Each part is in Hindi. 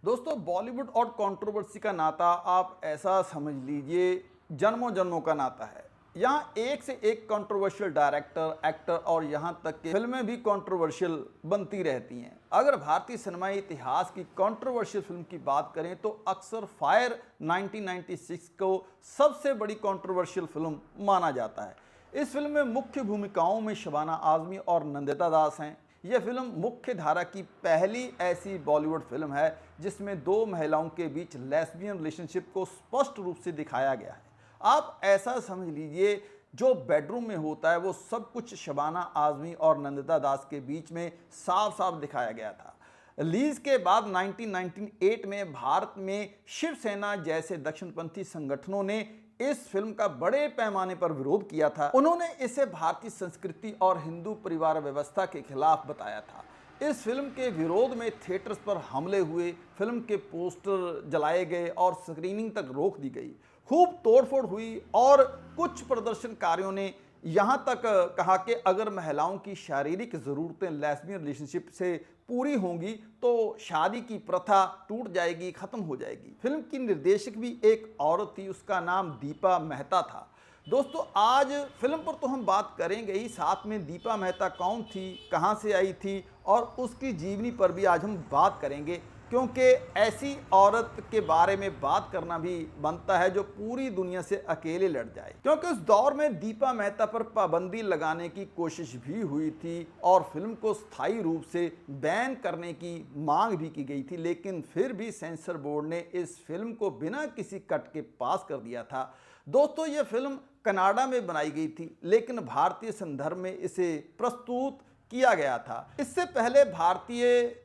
दोस्तों, बॉलीवुड और कंट्रोवर्सी का नाता आप ऐसा समझ लीजिए जन्मों जन्मों का नाता है। यहाँ एक से एक कंट्रोवर्शियल डायरेक्टर, एक्टर और यहाँ तक कि फिल्में भी कंट्रोवर्शियल बनती रहती हैं। अगर भारतीय सिनेमा इतिहास की कंट्रोवर्शियल फिल्म की बात करें तो अक्सर फायर 1996 को सबसे बड़ी कंट्रोवर्शियल फिल्म माना जाता है। इस फिल्म में मुख्य भूमिकाओं में शबाना आजमी और नंदिता दास हैं। यह फिल्म मुख्य धारा की पहली ऐसी बॉलीवुड फिल्म है जिसमें दो महिलाओं के बीच लेस्बियन रिलेशनशिप को स्पष्ट रूप से दिखाया गया है। आप ऐसा समझ लीजिए, जो बेडरूम में होता है वो सब कुछ शबाना आजमी और नंदिता दास के बीच में साफ साफ दिखाया गया था। रिलीज के बाद 1998 में भारत में शिवसेना जैसे दक्षिणपंथी संगठनों ने इस फिल्म का बड़े पैमाने पर विरोध किया था। उन्होंने इसे भारतीय संस्कृति और हिंदू परिवार व्यवस्था के खिलाफ बताया था। इस फिल्म के विरोध में थिएटर्स पर हमले हुए, फिल्म के पोस्टर जलाए गए और स्क्रीनिंग तक रोक दी गई। खूब तोड़फोड़ हुई और कुछ प्रदर्शनकारियों ने यहाँ तक कहा कि अगर महिलाओं की शारीरिक ज़रूरतें लेस्बियन रिलेशनशिप से पूरी होंगी तो शादी की प्रथा टूट जाएगी, ख़त्म हो जाएगी। फिल्म की निर्देशक भी एक औरत थी, उसका नाम दीपा मेहता था। दोस्तों, आज फिल्म पर तो हम बात करेंगे ही, साथ में दीपा मेहता कौन थी, कहाँ से आई थी और उसकी जीवनी पर भी आज हम बात करेंगे, क्योंकि ऐसी औरत के बारे में बात करना भी बनता है जो पूरी दुनिया से अकेले लड़ जाए। क्योंकि उस दौर में दीपा मेहता पर पाबंदी लगाने की कोशिश भी हुई थी और फिल्म को स्थायी रूप से बैन करने की मांग भी की गई थी, लेकिन फिर भी सेंसर बोर्ड ने इस फिल्म को बिना किसी कट के पास कर दिया था। दोस्तों, ये फिल्म कनाडा में बनाई गई थी, लेकिन भारतीय संदर्भ में इसे प्रस्तुत किया गया था। इससे पहले भारतीय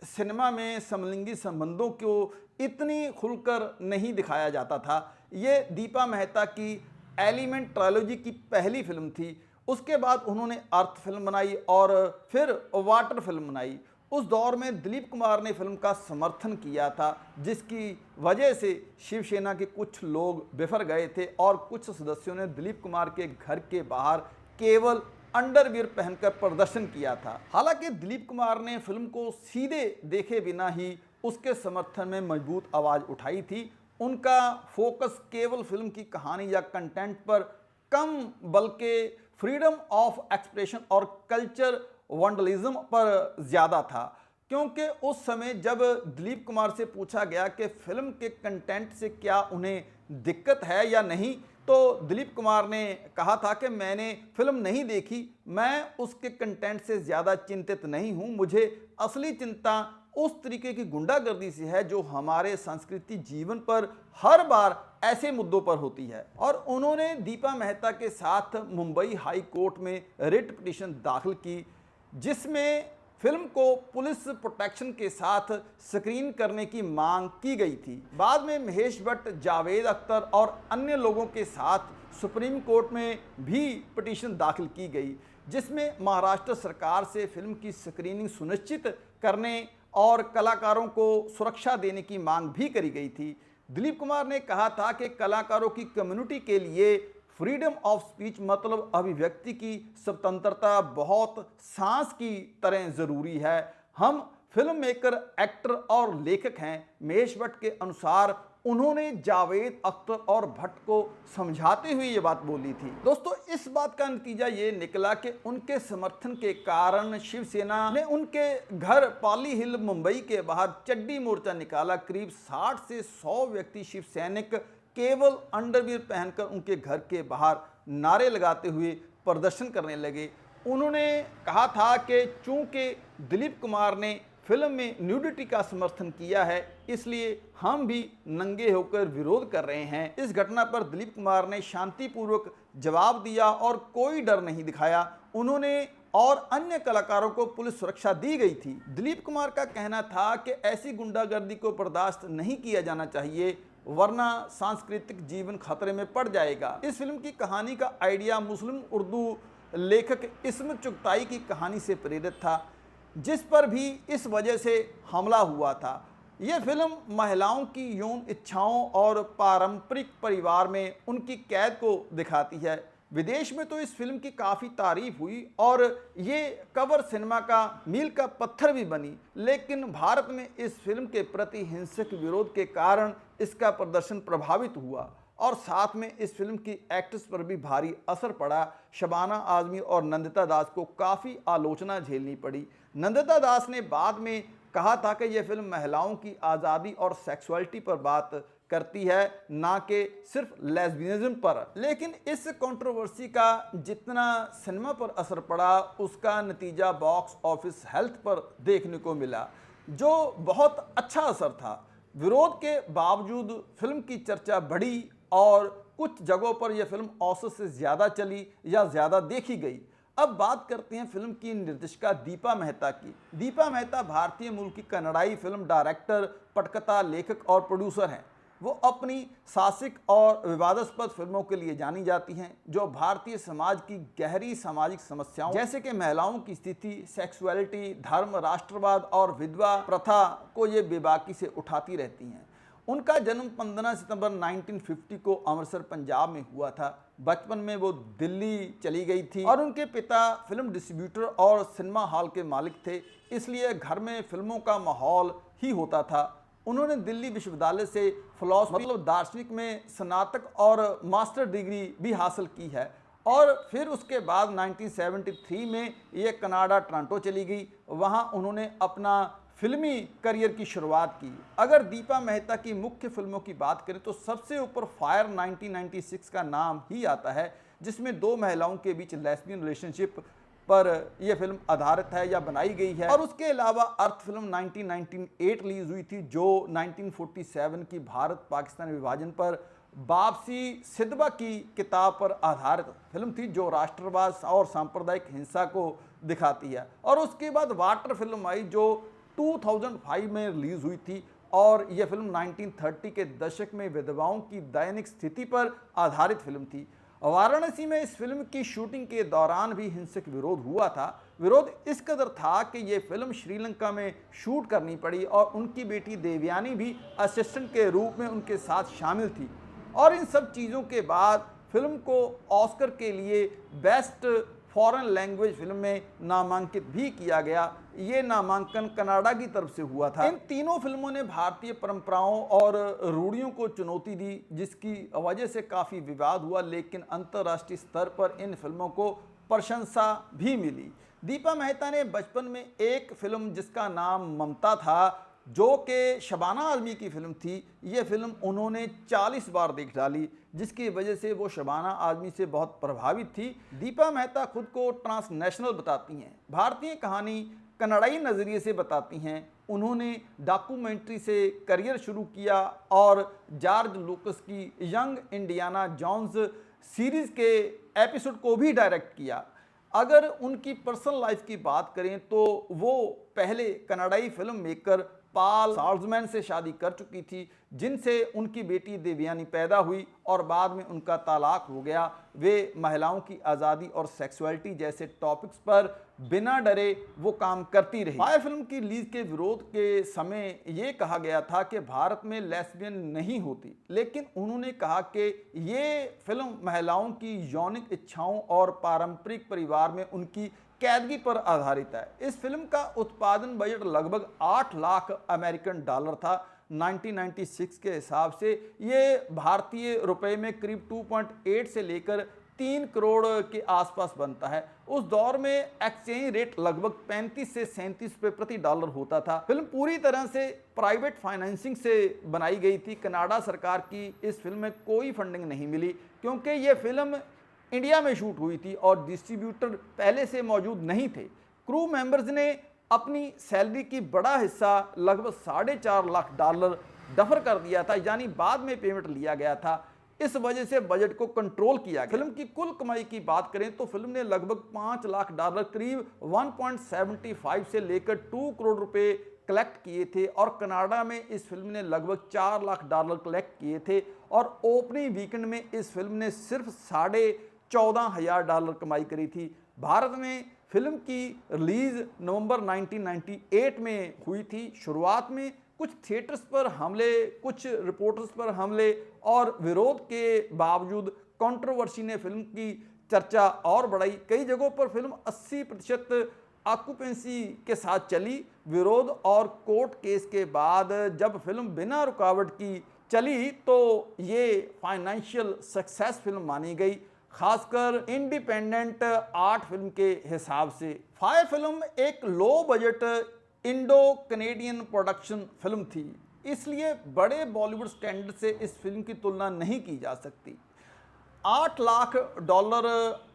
सिनेमा में समलिंगी संबंधों को इतनी खुलकर नहीं दिखाया जाता था। ये दीपा मेहता की एलिमेंट ट्रायलॉजी की पहली फिल्म थी। उसके बाद उन्होंने अर्थ फिल्म बनाई और फिर वाटर फिल्म बनाई। उस दौर में दिलीप कुमार ने फिल्म का समर्थन किया था, जिसकी वजह से शिवसेना के कुछ लोग बिफर गए थे और कुछ सदस्यों ने दिलीप कुमार के घर के बाहर केवल अंडरवियर पहनकर प्रदर्शन किया था। हालांकि दिलीप कुमार ने फिल्म को सीधे देखे बिना ही उसके समर्थन में मजबूत आवाज उठाई थी। उनका फोकस केवल फिल्म की कहानी या कंटेंट पर कम बल्कि फ्रीडम ऑफ एक्सप्रेशन और कल्चर वंडलिज्म पर ज़्यादा था। क्योंकि उस समय जब दिलीप कुमार से पूछा गया कि फिल्म के कंटेंट से क्या उन्हें दिक्कत है या नहीं, तो दिलीप कुमार ने कहा था कि मैंने फिल्म नहीं देखी, मैं उसके कंटेंट से ज़्यादा चिंतित नहीं हूँ, मुझे असली चिंता उस तरीके की गुंडागर्दी से है जो हमारे सांस्कृतिक जीवन पर हर बार ऐसे मुद्दों पर होती है। और उन्होंने दीपा मेहता के साथ मुंबई हाई कोर्ट में रिट पिटीशन दाखिल की, जिसमें फिल्म को पुलिस प्रोटेक्शन के साथ स्क्रीन करने की मांग की गई थी। बाद में महेश भट्ट, जावेद अख्तर और अन्य लोगों के साथ सुप्रीम कोर्ट में भी पिटीशन दाखिल की गई, जिसमें महाराष्ट्र सरकार से फिल्म की स्क्रीनिंग सुनिश्चित करने और कलाकारों को सुरक्षा देने की मांग भी करी गई थी। दिलीप कुमार ने कहा था कि कलाकारों की कम्युनिटी के लिए फ्रीडम ऑफ स्पीच मतलब अभिव्यक्ति की स्वतंत्रता बहुत सांस की तरह ज़रूरी है। हम फिल्म मेकर, एक्टर और लेखक हैं। महेश भट्ट के अनुसार उन्होंने जावेद अख्तर और भट्ट को समझाते हुए ये बात बोली थी। दोस्तों, इस बात का नतीजा ये निकला कि उनके समर्थन के कारण शिवसेना ने उनके घर पाली हिल मुंबई के बाहर चड्डी मोर्चा निकाला। करीब 60 से 100 व्यक्ति शिव सैनिक केवल अंडरवियर पहनकर उनके घर के बाहर नारे लगाते हुए प्रदर्शन करने लगे। उन्होंने कहा था कि चूंकि दिलीप कुमार ने फिल्म में न्यूडिटी का समर्थन किया है, इसलिए हम भी नंगे होकर विरोध कर रहे हैं। इस घटना पर दिलीप कुमार ने शांतिपूर्वक जवाब दिया और कोई डर नहीं दिखाया। उन्होंने और अन्य कलाकारों को पुलिस सुरक्षा दी गई थी। दिलीप कुमार का कहना था कि ऐसी गुंडागर्दी को बर्दाश्त नहीं किया जाना चाहिए, वरना सांस्कृतिक जीवन खतरे में पड़ जाएगा। इस फिल्म की कहानी का आइडिया मुस्लिम उर्दू लेखक इस्मत चुगताई की कहानी से प्रेरित था, जिस पर भी इस वजह से हमला हुआ था। यह फिल्म महिलाओं की यौन इच्छाओं और पारंपरिक परिवार में उनकी कैद को दिखाती है, विदेश में तो इस फिल्म की काफ़ी तारीफ हुई और ये कवर सिनेमा का मील का पत्थर भी बनी, लेकिन भारत में इस फिल्म के प्रति हिंसक विरोध के कारण इसका प्रदर्शन प्रभावित हुआ और साथ में इस फिल्म की एक्ट्रेस पर भी भारी असर पड़ा। शबाना आजमी और नंदिता दास को काफ़ी आलोचना झेलनी पड़ी। नंदिता दास ने बाद में कहा था कि यह फिल्म महिलाओं की आज़ादी और सेक्सुअलिटी पर बात करती है, ना कि सिर्फ लेस्बियनिज्म पर। लेकिन इस कंट्रोवर्सी का जितना सिनेमा पर असर पड़ा, उसका नतीजा बॉक्स ऑफिस हेल्थ पर देखने को मिला, जो बहुत अच्छा असर था। विरोध के बावजूद फिल्म की चर्चा बढ़ी और कुछ जगहों पर यह फिल्म औसत से ज़्यादा चली या ज़्यादा देखी गई। अब बात करते हैं फिल्म की निर्देशिका दीपा मेहता की। दीपा मेहता भारतीय मूल की कन्नड़ाई फिल्म डायरेक्टर, पटकथा, लेखक और प्रोड्यूसर हैं। वो अपनी साहसिक और विवादास्पद फिल्मों के लिए जानी जाती हैं, जो भारतीय समाज की गहरी सामाजिक समस्याओं जैसे कि महिलाओं की स्थिति, सेक्सुअलिटी, धर्म, राष्ट्रवाद और विधवा प्रथा को ये बेबाकी से उठाती रहती हैं। उनका जन्म 15 सितंबर 1950 को अमृतसर, पंजाब में हुआ था। बचपन में वो दिल्ली चली गई थी और उनके पिता फिल्म डिस्ट्रीब्यूटर और सिनेमा हॉल के मालिक थे, इसलिए घर में फिल्मों का माहौल ही होता था। उन्होंने दिल्ली विश्वविद्यालय से फिलॉसफी मतलब दार्शनिक में स्नातक और मास्टर डिग्री भी हासिल की है और फिर उसके बाद 1973 में ये कनाडा टोरंटो चली गई। वहाँ उन्होंने अपना फिल्मी करियर की शुरुआत की। अगर दीपा मेहता की मुख्य फिल्मों की बात करें तो सबसे ऊपर फायर 1996 का नाम ही आता है, जिसमें दो महिलाओं के बीच लेस्बियन रिलेशनशिप पर यह फिल्म आधारित है या बनाई गई है। और उसके अलावा अर्थ फिल्म 1998 रिलीज हुई थी, जो 1947 की भारत पाकिस्तान विभाजन पर वापसी सिदबा की किताब पर आधारित फिल्म थी, जो राष्ट्रवाद और सांप्रदायिक हिंसा को दिखाती है। और उसके बाद वाटर फिल्म आई, जो 2005 में रिलीज हुई थी और यह फिल्म 1930 के दशक में विधवाओं की दैनिक स्थिति पर आधारित फिल्म थी। वाराणसी में इस फिल्म की शूटिंग के दौरान भी हिंसक विरोध हुआ था। विरोध इस कदर था कि यह फिल्म श्रीलंका में शूट करनी पड़ी और उनकी बेटी देवयानी भी असिस्टेंट के रूप में उनके साथ शामिल थी। और इन सब चीज़ों के बाद फिल्म को ऑस्कर के लिए बेस्ट फॉरेन लैंग्वेज फिल्म में नामांकित भी किया गया। ये नामांकन कनाडा की तरफ से हुआ था। इन तीनों फिल्मों ने भारतीय परंपराओं और रूढ़ियों को चुनौती दी, जिसकी वजह से काफ़ी विवाद हुआ, लेकिन अंतर्राष्ट्रीय स्तर पर इन फिल्मों को प्रशंसा भी मिली। दीपा मेहता ने बचपन में एक फिल्म जिसका नाम ममता था, जो कि शबाना आजमी की फिल्म थी, ये फिल्म उन्होंने 40 बार देख डाली, जिसकी वजह से वो शबाना आजमी से बहुत प्रभावित थी। दीपा मेहता खुद को ट्रांसनेशनल बताती हैं, भारतीय कहानी कन्नड़ाई नज़रिए से बताती हैं। उन्होंने डॉक्यूमेंट्री से करियर शुरू किया और जॉर्ज लूकस की यंग इंडियाना जोन्स सीरीज़ के एपिसोड को भी डायरेक्ट किया। अगर उनकी पर्सनल लाइफ की बात करें तो वो पहले कन्नड़ाई फिल्म मेकर पॉल साल्जमैन से शादी कर चुकी थी, जिनसे उनकी बेटी देवयानी पैदा हुई और बाद में उनका तलाक हो गया। वे महिलाओं की आज़ादी और सेक्सुअलिटी जैसे टॉपिक्स पर बिना डरे वो काम करती रही। फायर फिल्म की रिलीज के विरोध के समय ये कहा गया था कि भारत में लेस्बियन नहीं होती, लेकिन उन्होंने कहा कि ये फिल्म महिलाओं की यौनिक इच्छाओं और पारंपरिक परिवार में उनकी कैदगी पर आधारित है। इस फिल्म का उत्पादन बजट लगभग 8 लाख अमेरिकन डॉलर था 1996 के हिसाब से। ये भारतीय रुपए में करीब 2.8 से लेकर 3 करोड़ के आसपास बनता है। उस दौर में एक्सचेंज रेट लगभग 35 से 37 रुपये प्रति डॉलर होता था। फिल्म पूरी तरह से प्राइवेट फाइनेंसिंग से बनाई गई थी। कनाडा सरकार की इस फिल्म में कोई फंडिंग नहीं मिली, क्योंकि ये फिल्म इंडिया में शूट हुई थी और डिस्ट्रीब्यूटर पहले से मौजूद नहीं थे। क्रू मेंबर्स ने अपनी सैलरी की बड़ा हिस्सा लगभग 4.5 लाख डॉलर डफर कर दिया था, यानी बाद में पेमेंट लिया गया था। इस वजह से बजट को कंट्रोल किया गया। फिल्म की कुल कमाई की बात करें तो फिल्म ने लगभग 5 लाख डॉलर करीब 1.75 से लेकर 2 करोड़ रुपए कलेक्ट किए थे और कनाडा में इस फिल्म ने लगभग 4 लाख डॉलर कलेक्ट किए थे और ओपनिंग वीकेंड में इस फिल्म ने सिर्फ 14,500 डॉलर कमाई करी थी। भारत में फिल्म की रिलीज नवंबर 1998 में हुई थी। शुरुआत में कुछ थिएटर्स पर हमले, कुछ रिपोर्टर्स पर हमले और विरोध के बावजूद कंट्रोवर्सी ने फिल्म की चर्चा और बढ़ाई। कई जगहों पर फिल्म 80% ऑक्यूपेंसी के साथ चली। विरोध और कोर्ट केस के बाद जब फिल्म बिना रुकावट की चली तो ये फाइनेंशियल सक्सेस फिल्म मानी गई, खासकर इंडिपेंडेंट आर्ट फिल्म के हिसाब से। फायर फिल्म एक low budget Indo Canadian production film थी, इसलिए बड़े बॉलीवुड स्टैंडर्ड से इस फिल्म की तुलना नहीं की जा सकती। $8 लाख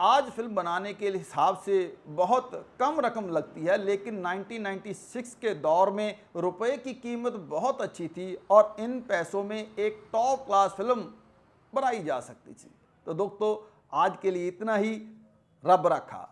आज फिल्म बनाने के हिसाब से बहुत कम रकम लगती है, लेकिन 1996 के दौर में रुपए की कीमत बहुत अच्छी थी और इन पैसों में एक टॉप क्लास फिल्म बनाई जा सकती थी। तो दोस्तों, आज के लिए इतना ही। रब रखा।